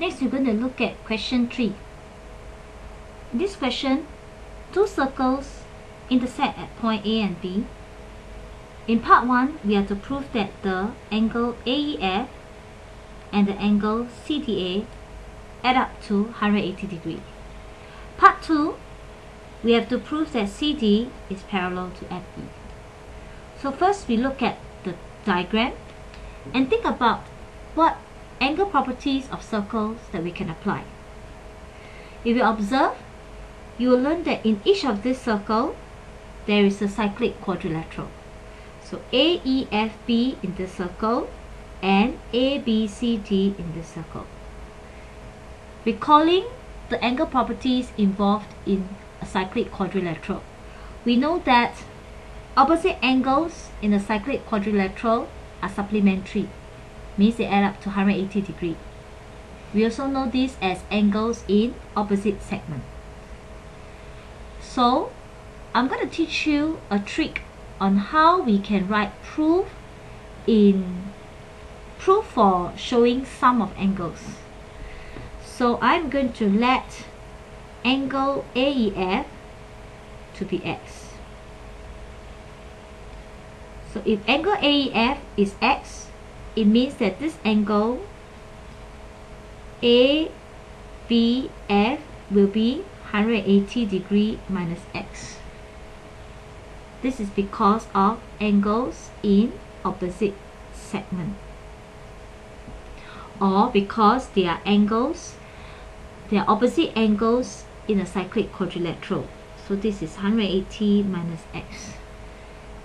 Next, we're going to look at question 3. In this question, two circles intersect at point A and B. In part 1, we have to prove that the angle AEF and the angle CDA add up to 180 degrees. Part 2, we have to prove that CD is parallel to FE. So first we look at the diagram and think about what angle properties of circles that we can apply. If you observe, you will learn that in each of this circle there is a cyclic quadrilateral. So AEFB in this circle and ABCD in this circle. Recalling the angle properties involved in a cyclic quadrilateral, we know that opposite angles in a cyclic quadrilateral are supplementary, means they add up to 180 degrees. We also know this as angles in opposite segment. So I'm going to teach you a trick on how we can write proof for showing sum of angles. So I'm going to let angle AEF to be X. So if angle AEF is X, it means that this angle ABF will be 180 degrees minus X. This is because of angles in opposite segment, or because they are opposite angles in a cyclic quadrilateral. So this is 180 minus X.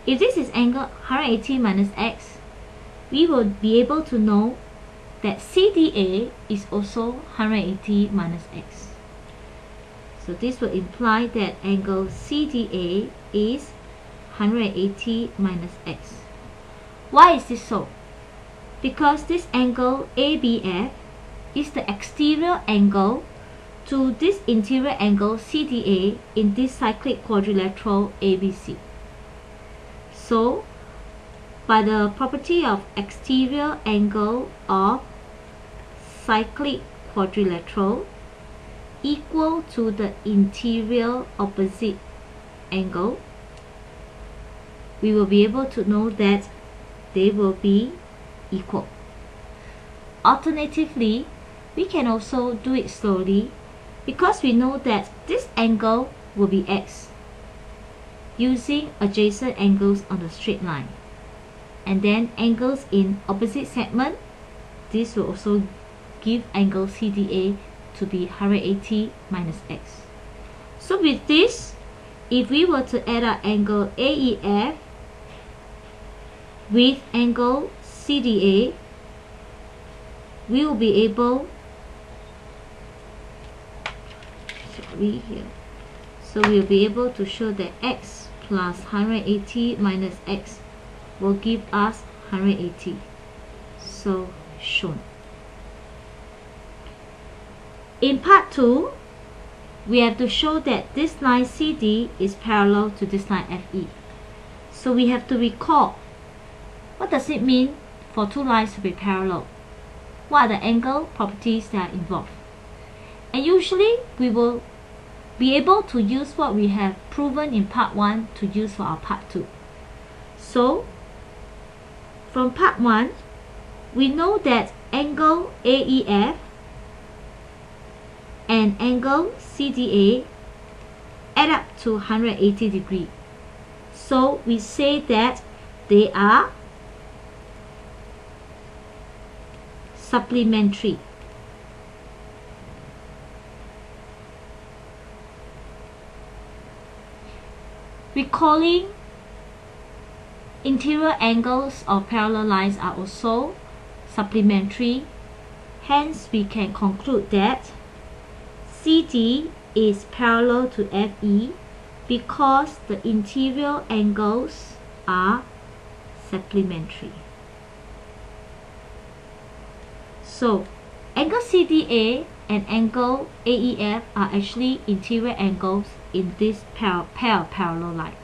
If this is angle 180 minus X, we will be able to know that CDA is also 180 minus X. So this will imply that angle CDA is 180 minus X. Why is this so? Because this angle ABF is the exterior angle to this interior angle CDA in this cyclic quadrilateral ABC. So by the property of exterior angle of cyclic quadrilateral equal to the interior opposite angle, we will be able to know that they will be equal. Alternatively, we can also do it slowly because we know that this angle will be X using adjacent angles on the straight line, and then angles in opposite segment, this will also give angle CDA to be 180 minus X. So with this, if we were to add up angle AEF with angle CDA, we will be able to show that X plus 180 minus X will give us 180. So shown. In part 2, we have to show that this line CD is parallel to this line FE. So we have to recall, what does it mean for two lines to be parallel? What are the angle properties that are involved? And usually we will be able to use what we have proven in part 1 to use for our part 2. So from part 1, we know that angle AEF and angle CDA add up to 180 degrees. So we say that they are supplementary. Recalling, interior angles of parallel lines are also supplementary. Hence, we can conclude that CD is parallel to FE because the interior angles are supplementary. So, angle CDA and angle AEF are actually interior angles in this pair of parallel lines.